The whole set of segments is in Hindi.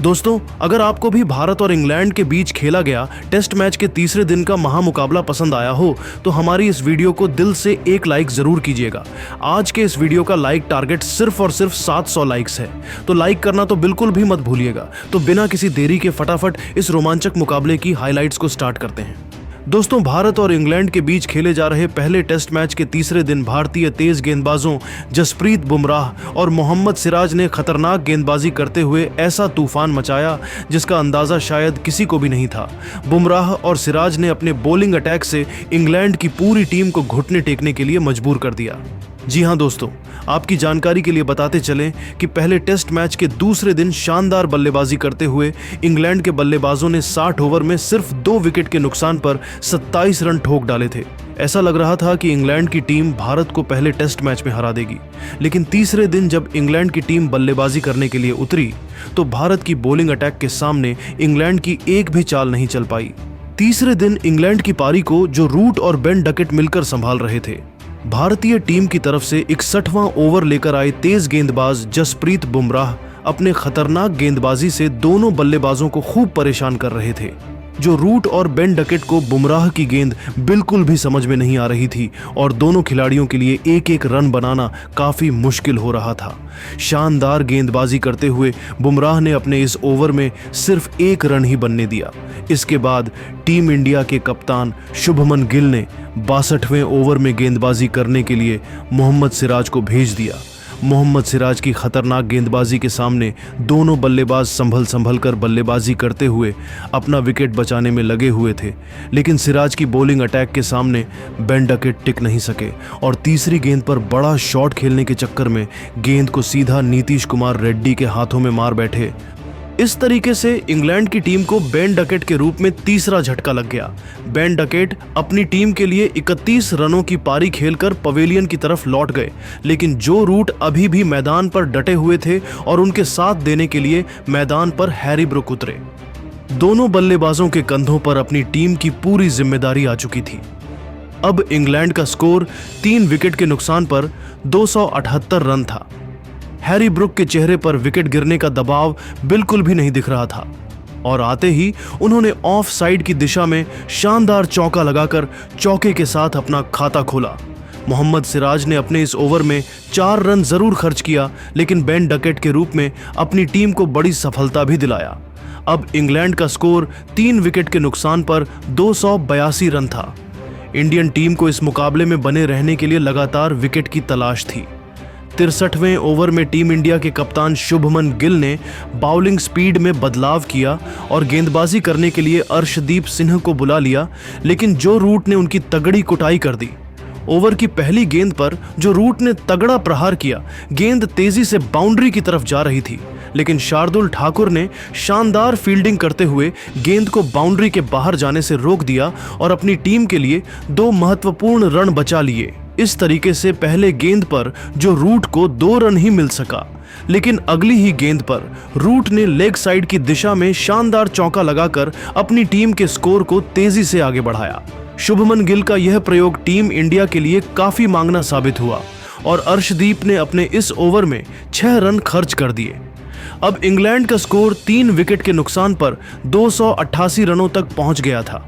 दोस्तों, अगर आपको भी भारत और इंग्लैंड के बीच खेला गया टेस्ट मैच के तीसरे दिन का महामुकाबला पसंद आया हो तो हमारी इस वीडियो को दिल से एक लाइक जरूर कीजिएगा। आज के इस वीडियो का लाइक टारगेट सिर्फ और सिर्फ 700 लाइक्स है, तो लाइक करना तो बिल्कुल भी मत भूलिएगा। तो बिना किसी देरी के फटाफट इस रोमांचक मुकाबले की हाइलाइट्स को स्टार्ट करते हैं। दोस्तों, भारत और इंग्लैंड के बीच खेले जा रहे पहले टेस्ट मैच के तीसरे दिन भारतीय तेज गेंदबाजों जसप्रीत बुमराह और मोहम्मद सिराज ने खतरनाक गेंदबाजी करते हुए ऐसा तूफान मचाया जिसका अंदाजा शायद किसी को भी नहीं था। बुमराह और सिराज ने अपने बॉलिंग अटैक से इंग्लैंड की पूरी टीम को घुटने टेकने के लिए मजबूर कर दिया। जी हां दोस्तों, आपकी जानकारी के लिए बताते चलें कि पहले टेस्ट मैच के दूसरे दिन शानदार बल्लेबाजी करते हुए इंग्लैंड के बल्लेबाजों ने 60 ओवर में सिर्फ 2 विकेट के नुकसान पर 27 रन ठोक डाले थे। ऐसा लग रहा था कि इंग्लैंड की टीम भारत को पहले टेस्ट मैच में हरा देगी, लेकिन तीसरे दिन जब इंग्लैंड की टीम बल्लेबाजी करने के लिए उतरी तो भारत की बॉलिंग अटैक के सामने इंग्लैंड की एक भी चाल नहीं चल पाई। तीसरे दिन इंग्लैंड की पारी को जो रूट और बेन डकेट मिलकर संभाल रहे थे। भारतीय टीम की तरफ से 61वां ओवर लेकर आए तेज गेंदबाज जसप्रीत बुमराह अपने खतरनाक गेंदबाजी से दोनों बल्लेबाजों को खूब परेशान कर रहे थे। जो रूट और बेन डकेट को बुमराह की गेंद बिल्कुल भी समझ में नहीं आ रही थी और दोनों खिलाड़ियों के लिए एक एक रन बनाना काफी मुश्किल हो रहा था। शानदार गेंदबाजी करते हुए बुमराह ने अपने इस ओवर में सिर्फ 1 रन ही बनने दिया। इसके बाद टीम इंडिया के कप्तान शुभमन गिल ने 62वें ओवर में गेंदबाजी करने के लिए मोहम्मद सिराज को भेज दिया। मोहम्मद सिराज की खतरनाक गेंदबाजी के सामने दोनों बल्लेबाज संभल कर बल्लेबाजी करते हुए अपना विकेट बचाने में लगे हुए थे, लेकिन सिराज की बॉलिंग अटैक के सामने बेन डकेट टिक नहीं सके और तीसरी गेंद पर बड़ा शॉट खेलने के चक्कर में गेंद को सीधा नीतीश कुमार रेड्डी के हाथों में मार बैठे। इस तरीके से इंग्लैंड की टीम को बेन डकेट के रूप में तीसरा झटका लग गया। बेन डकेट अपनी टीम के लिए 31 रनों की पारी खेलकर पवेलियन की तरफ लौट गए, लेकिन जो रूट अभी भी मैदान पर डटे हुए थे और उनके साथ देने के लिए मैदान पर हैरी ब्रुक उतरे। दोनों बल्लेबाजों के कंधों पर अपनी टीम की पूरी जिम्मेदारी आ चुकी थी। अब इंग्लैंड का स्कोर 3 विकेट के नुकसान पर 278 रन था। हैरी ब्रुक के चेहरे पर विकेट गिरने का दबाव बिल्कुल भी नहीं दिख रहा था और आते ही उन्होंने ऑफ साइड की दिशा में शानदार चौका लगाकर चौके के साथ अपना खाता खोला। मोहम्मद सिराज ने अपने इस ओवर में 4 रन जरूर खर्च किया, लेकिन बेन डकेट के रूप में अपनी टीम को बड़ी सफलता भी दिलाया। अब इंग्लैंड का स्कोर 3 विकेट के नुकसान पर 282 रन था। इंडियन टीम को इस मुकाबले में बने रहने के लिए लगातार विकेट की तलाश थी। 63वें ओवर में टीम इंडिया के कप्तान शुभमन गिल ने बाउलिंग स्पीड में बदलाव किया और गेंदबाजी करने के लिए अर्शदीप सिंह को बुला लिया, लेकिन जो रूट ने उनकी तगड़ी कुटाई कर दी। ओवर की पहली गेंद पर जो रूट ने तगड़ा प्रहार किया, गेंद तेजी से बाउंड्री की तरफ जा रही थी, लेकिन शार्दुल ठाकुर ने शानदार फील्डिंग करते हुए गेंद को बाउंड्री के बाहर जाने से रोक दिया और अपनी टीम के लिए 2 महत्वपूर्ण रन बचा लिए। इस तरीके से पहले गेंद पर जो रूट को 2 रन ही मिल सका, लेकिन अगली ही गेंद पर रूट ने लेग साइड की दिशा में शानदार चौका लगाकर अपनी टीम के स्कोर को तेजी से आगे बढ़ाया। शुभमन गिल का यह प्रयोग टीम इंडिया के लिए काफी मांगना साबित हुआ और अर्शदीप ने अपने इस ओवर में 6 रन खर्च कर दिए। अब इंग्लैंड का स्कोर 3 विकेट के नुकसान पर 288 रनों तक पहुंच गया था।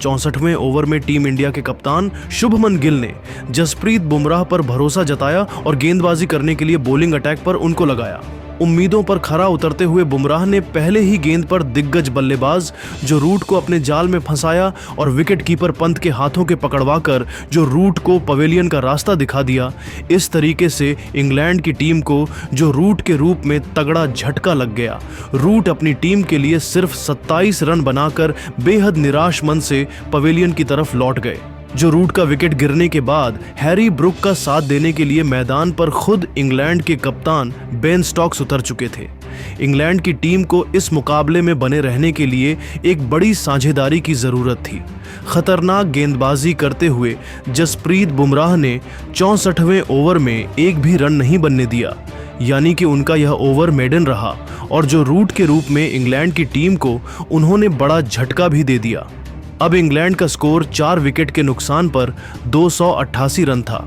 64वें ओवर में टीम इंडिया के कप्तान शुभमन गिल ने जसप्रीत बुमराह पर भरोसा जताया और गेंदबाजी करने के लिए बॉलिंग अटैक पर उनको लगाया। उम्मीदों पर खरा उतरते हुए बुमराह ने पहले ही गेंद पर दिग्गज बल्लेबाज जो रूट को अपने जाल में फंसाया और विकेट कीपर पंत के हाथों के पकड़वाकर जो रूट को पवेलियन का रास्ता दिखा दिया। इस तरीके से इंग्लैंड की टीम को जो रूट के रूप में तगड़ा झटका लग गया। रूट अपनी टीम के लिए सिर्फ 27 रन बनाकर बेहद निराश मन से पवेलियन की तरफ लौट गए। जो रूट का विकेट गिरने के बाद हैरी ब्रुक का साथ देने के लिए मैदान पर खुद इंग्लैंड के कप्तान बेन स्टोक्स उतर चुके थे। इंग्लैंड की टीम को इस मुकाबले में बने रहने के लिए एक बड़ी साझेदारी की जरूरत थी। खतरनाक गेंदबाजी करते हुए जसप्रीत बुमराह ने 64वें ओवर में एक भी रन नहीं बनने दिया, यानी कि उनका यह ओवर मेडन रहा और जो रूट के रूप में इंग्लैंड की टीम को उन्होंने बड़ा झटका भी दे दिया। अब इंग्लैंड का स्कोर 4 विकेट के नुकसान पर 288 रन था।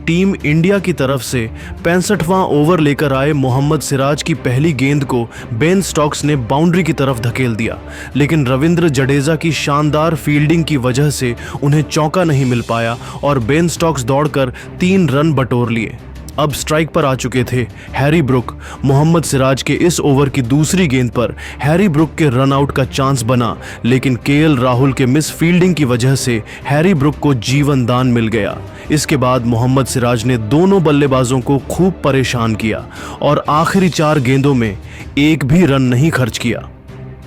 टीम इंडिया की तरफ से 65वां ओवर लेकर आए मोहम्मद सिराज की पहली गेंद को बेन स्टोक्स ने बाउंड्री की तरफ धकेल दिया, लेकिन रविंद्र जडेजा की शानदार फील्डिंग की वजह से उन्हें चौका नहीं मिल पाया और बेन स्टोक्स दौड़कर 3 रन बटोर लिए। अब स्ट्राइक पर आ चुके थे हैरी ब्रुक। मोहम्मद सिराज के इस ओवर की दूसरी गेंद पर हैरी ब्रुक के रन आउट का चांस बना, लेकिन केएल राहुल के मिस फील्डिंग की वजह से हैरी ब्रुक को जीवन दान मिल गया। इसके बाद मोहम्मद सिराज ने दोनों बल्लेबाजों को खूब परेशान किया और आखिरी 4 गेंदों में एक भी रन नहीं खर्च किया।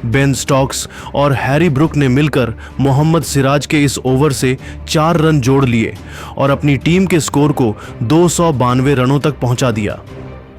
बेन स्टोक्स और हैरी ब्रुक ने मिलकर मोहम्मद सिराज के इस ओवर से 4 रन जोड़ लिए और अपनी टीम के स्कोर को 292 रनों तक पहुंचा दिया।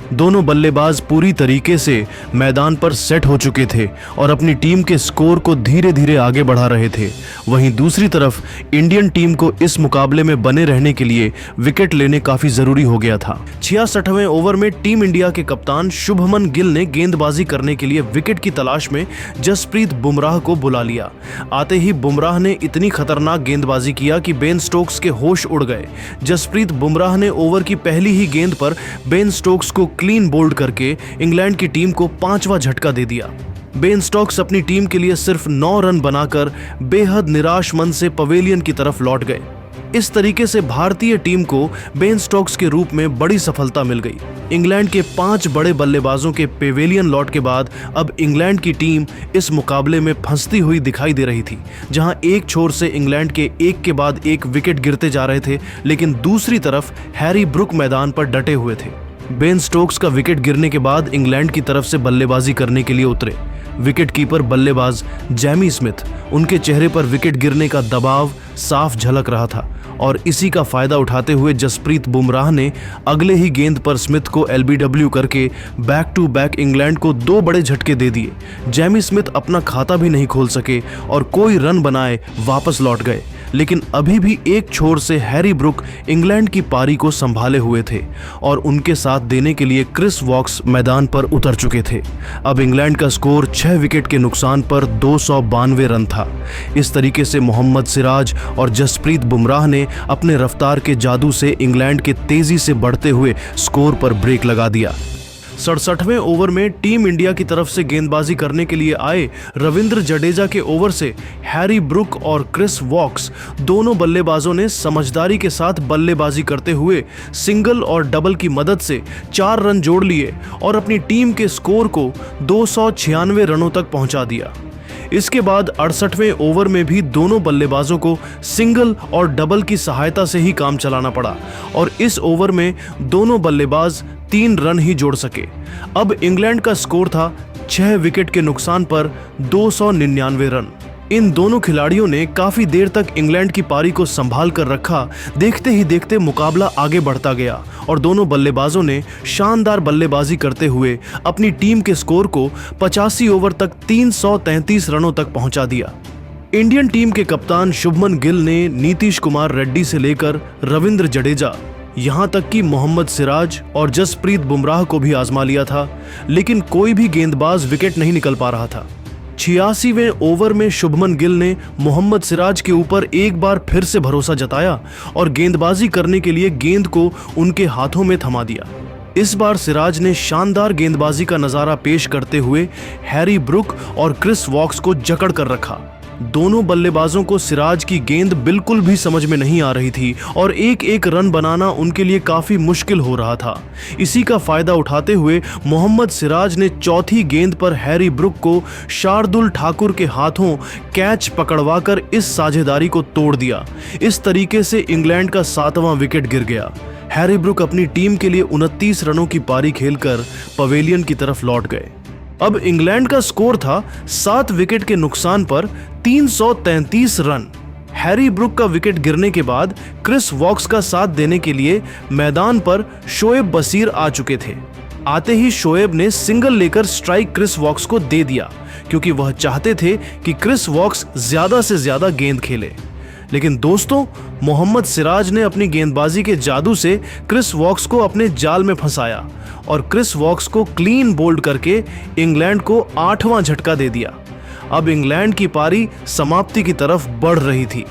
दोनों बल्लेबाज पूरी तरीके से मैदान पर सेट हो चुके थे और अपनी टीम के स्कोर को धीरे धीरे आगे बढ़ा रहे थे। वहीं दूसरी तरफ इंडियन टीम को इस मुकाबले में बने रहने के लिए विकेट लेने काफी जरूरी हो गया था। 66वें ओवर में टीम इंडिया के कप्तान शुभमन गिल ने गेंदबाजी करने के लिए विकेट की तलाश में जसप्रीत बुमराह को बुला लिया। आते ही बुमराह ने इतनी खतरनाक गेंदबाजी किया कि बेन स्टोक्स के होश उड़ गए। जसप्रीत बुमराह ने ओवर की पहली ही गेंद पर बेन स्टोक्स को क्लीन बोल्ड करके इंग्लैंड की टीम को 5वां झटका दे दिया। बेन स्टोक्स अपनी टीम के लिए सिर्फ 9 रन बनाकर बेहद निराश मन से पवेलियन की तरफ लौट गए। इस तरीके से भारतीय टीम को बेन स्टोक्स के रूप में बड़ी सफलता मिल गई। इंग्लैंड के 5 बड़े बल्लेबाजों के पेवेलियन लौट के बाद अब इंग्लैंड की टीम इस मुकाबले में फंसती हुई दिखाई दे रही थी, जहां एक छोर से इंग्लैंड के एक के बाद एक विकेट गिरते जा रहे थे, लेकिन दूसरी तरफ हैरी ब्रुक मैदान पर डटे हुए थे। बेन स्टोक्स का विकेट गिरने के बाद इंग्लैंड की तरफ से बल्लेबाजी करने के लिए उतरे विकेट कीपर बल्लेबाज जैमी स्मिथ। उनके चेहरे पर विकेट गिरने का दबाव साफ झलक रहा था और इसी का फायदा उठाते हुए जसप्रीत बुमराह ने अगले ही गेंद पर स्मिथ को एलबीडब्ल्यू करके बैक टू बैक इंग्लैंड को 2 बड़े झटके दे दिए। जैमी स्मिथ अपना खाता भी नहीं खोल सके और कोई रन बनाए वापस लौट गए, लेकिन अभी भी एक छोर से हैरी ब्रुक इंग्लैंड की पारी को संभाले हुए थे और उनके साथ देने के लिए क्रिस वॉक्स मैदान पर उतर चुके थे। अब इंग्लैंड का स्कोर 6 विकेट के नुकसान पर 292 रन था। इस तरीके से मोहम्मद सिराज और जसप्रीत बुमराह ने अपने रफ्तार के जादू से इंग्लैंड के तेजी से बढ़ते हुए स्कोर पर ब्रेक लगा दिया। 67वें ओवर में टीम इंडिया की तरफ से गेंदबाजी करने के लिए आए रविंद्र जडेजा के ओवर से हैरी ब्रुक और क्रिस वॉक्स दोनों बल्लेबाजों ने समझदारी के साथ बल्लेबाजी करते हुए सिंगल और डबल की मदद से 4 रन जोड़ लिए और अपनी टीम के स्कोर को 296 रनों तक पहुंचा दिया। इसके बाद 68वें ओवर में भी दोनों बल्लेबाजों को सिंगल और डबल की सहायता से ही काम चलाना पड़ा और इस ओवर में दोनों बल्लेबाज 3 रन ही जोड़ सके। अब इंग्लैंड का स्कोर था 6 विकेट के नुकसान पर 299 रन। इन दोनों खिलाड़ियों ने काफी देर तक इंग्लैंड की पारी को संभाल कर रखा। देखते ही देखते मुकाबला आगे बढ़ता गया और दोनों बल्लेबाजों ने शानदार बल्लेबाजी करते हुए अपनी टीम के स्कोर को 85 ओवर तक 333 रनों तक पहुंचा दिया। इंडियन टीम के कप्तान शुभमन गिल ने नीतीश कुमार रेड्डी से लेकर रविंद्र जडेजा, यहां तक कि मोहम्मद सिराज और जसप्रीत बुमराह को भी आजमा लिया था, लेकिन कोई भी गेंदबाज विकेट नहीं निकल पा रहा था। 86वें ओवर में शुभमन गिल ने मोहम्मद सिराज के ऊपर एक बार फिर से भरोसा जताया और गेंदबाजी करने के लिए गेंद को उनके हाथों में थमा दिया। इस बार सिराज ने शानदार गेंदबाजी का नजारा पेश करते हुए हैरी ब्रुक और क्रिस वॉक्स को जकड़ कर रखा। दोनों बल्लेबाजों को सिराज की गेंद बिल्कुल भी समझ में नहीं आ रही थी और एक एक रन बनाना उनके लिए काफी मुश्किल हो रहा था। इसी का फायदा उठाते हुए मोहम्मद सिराज ने चौथी गेंद पर हैरी ब्रुक को शार्दुल ठाकुर के हाथों कैच पकड़वाकर इस साझेदारी को तोड़ दिया। इस तरीके से इंग्लैंड का 7वां विकेट गिर गया। हैरी ब्रुक अपनी टीम के लिए 29 रनों की पारी खेलकर पवेलियन की तरफ लौट गए। अब इंग्लैंड का स्कोर था 7 विकेट के नुकसान पर 333 रन। हैरी ब्रुक का विकेट गिरने के बाद क्रिस वॉक्स का साथ देने के लिए मैदान पर शोएब बशीर आ चुके थे। आते ही शोएब ने सिंगल लेकर स्ट्राइक क्रिस वॉक्स को दे दिया, क्योंकि वह चाहते थे कि क्रिस वॉक्स ज्यादा से ज्यादा गेंद खेले। लेकिन दोस्तों, मोहम्मद सिराज ने अपनी गेंदबाजी के जादू से क्रिस वॉक्स को अपने जाल में फंसाया और क्रिस वॉक्स को क्लीन बोल्ड करके इंग्लैंड को 8वां झटका दे दिया। अब इंग्लैंड की पारी समाप्ति की तरफ बढ़ रही थी।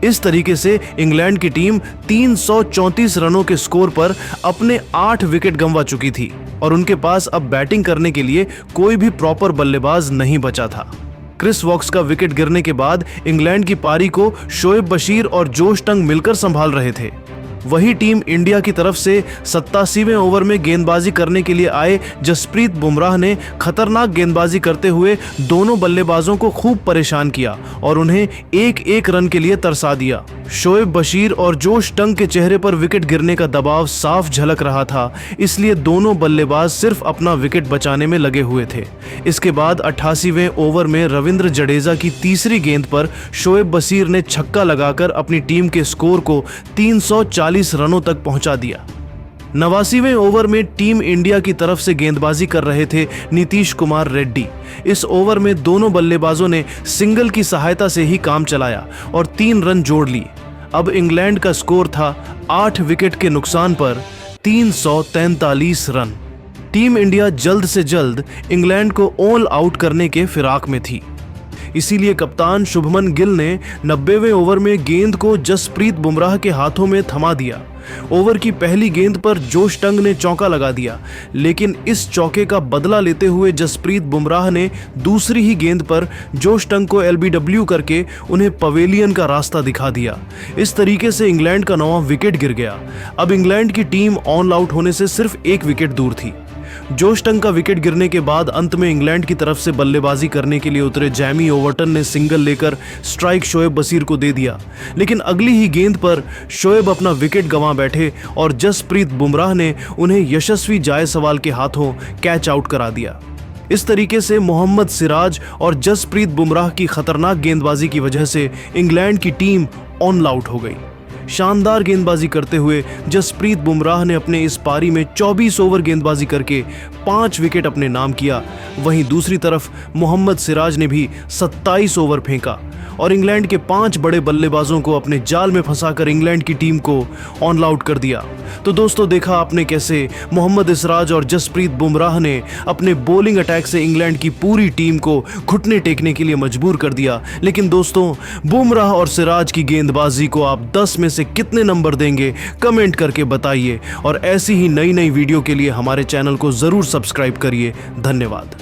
इस तरीके से इंग्लैंड की टीम 334 रनों के स्कोर पर अपने 8 विकेट गंवा चुकी थी और उनके पास अब बैटिंग करने के लिए कोई भी प्रॉपर बल्लेबाज नहीं बचा था। क्रिस वॉक्स का विकेट गिरने के बाद इंग्लैंड की पारी को शोएब बशीर और जोश टंग मिलकर संभाल रहे थे। वही टीम इंडिया की तरफ से 87वें ओवर में गेंदबाजी करने के लिए आए जसप्रीत बुमराह ने खतरनाक गेंदबाजी करते हुए दोनों बल्लेबाजों को खूब परेशान किया और उन्हें एक एक रन के लिए तरसा दिया। शोएब बशीर और जोश टंग के चेहरे पर विकेट गिरने का दबाव साफ झलक रहा था, इसलिए दोनों बल्लेबाज सिर्फ अपना विकेट बचाने में लगे हुए थे। इसके बाद 88वें ओवर में रविंद्र जडेजा की तीसरी गेंद पर शोएब बशीर ने छक्का लगाकर अपनी टीम के स्कोर को 340 रनों तक पहुंचा दिया। 89वें ओवर में टीम इंडिया की तरफ से गेंदबाजी कर रहे थे नीतीश कुमार रेड्डी। इस ओवर में दोनों बल्लेबाजों ने सिंगल की सहायता से ही काम चलाया और 3 रन जोड़ लिए। अब इंग्लैंड का स्कोर था 8 विकेट के नुकसान पर 343 रन। टीम इंडिया जल्द से जल्द इंग्लैंड को ऑल आउट करने के फिराक में थी। इसीलिए कप्तान शुभमन गिल ने 90वें ओवर में गेंद को जसप्रीत बुमराह के हाथों में थमा दिया। ओवर की पहली गेंद पर जोश टंग ने चौका लगा दिया, लेकिन इस चौके का बदला लेते हुए जसप्रीत बुमराह ने दूसरी ही गेंद पर जोश टंग को LBW करके उन्हें पवेलियन का रास्ता दिखा दिया। इस तरीके से इंग्लैंड का 9वां विकेट गिर गया। अब इंग्लैंड की टीम ऑल आउट होने से सिर्फ 1 विकेट दूर थी। जोश टंग का विकेट गिरने के बाद अंत में इंग्लैंड की तरफ से बल्लेबाजी करने के लिए उतरे जैमी ओवर्टन ने सिंगल लेकर स्ट्राइक शोएब बशीर को दे दिया, लेकिन अगली ही गेंद पर शोएब अपना विकेट गंवा बैठे और जसप्रीत बुमराह ने उन्हें यशस्वी जायसवाल के हाथों कैच आउट करा दिया। इस तरीके से मोहम्मद सिराज और जसप्रीत बुमराह की खतरनाक गेंदबाजी की वजह से इंग्लैंड की टीम ऑल आउट हो गई। शानदार गेंदबाजी करते हुए जसप्रीत बुमराह ने अपने इस पारी में 24 ओवर गेंदबाजी करके 5 विकेट अपने नाम किया। वहीं दूसरी तरफ मोहम्मद सिराज ने भी 27 ओवर फेंका और इंग्लैंड के 5 बड़े बल्लेबाजों को अपने जाल में फंसाकर इंग्लैंड की टीम को ऑल आउट कर दिया। तो दोस्तों, देखा आपने कैसे मोहम्मद सिराज और जसप्रीत बुमराह ने अपने बॉलिंग अटैक से इंग्लैंड की पूरी टीम को घुटने टेकने के लिए मजबूर कर दिया। लेकिन दोस्तों, बुमराह और सिराज की गेंदबाजी को आप 10 में से कितने नंबर देंगे, कमेंट करके बताइए और ऐसी ही नई वीडियो के लिए हमारे चैनल को जरूर सब्सक्राइब करिए। धन्यवाद।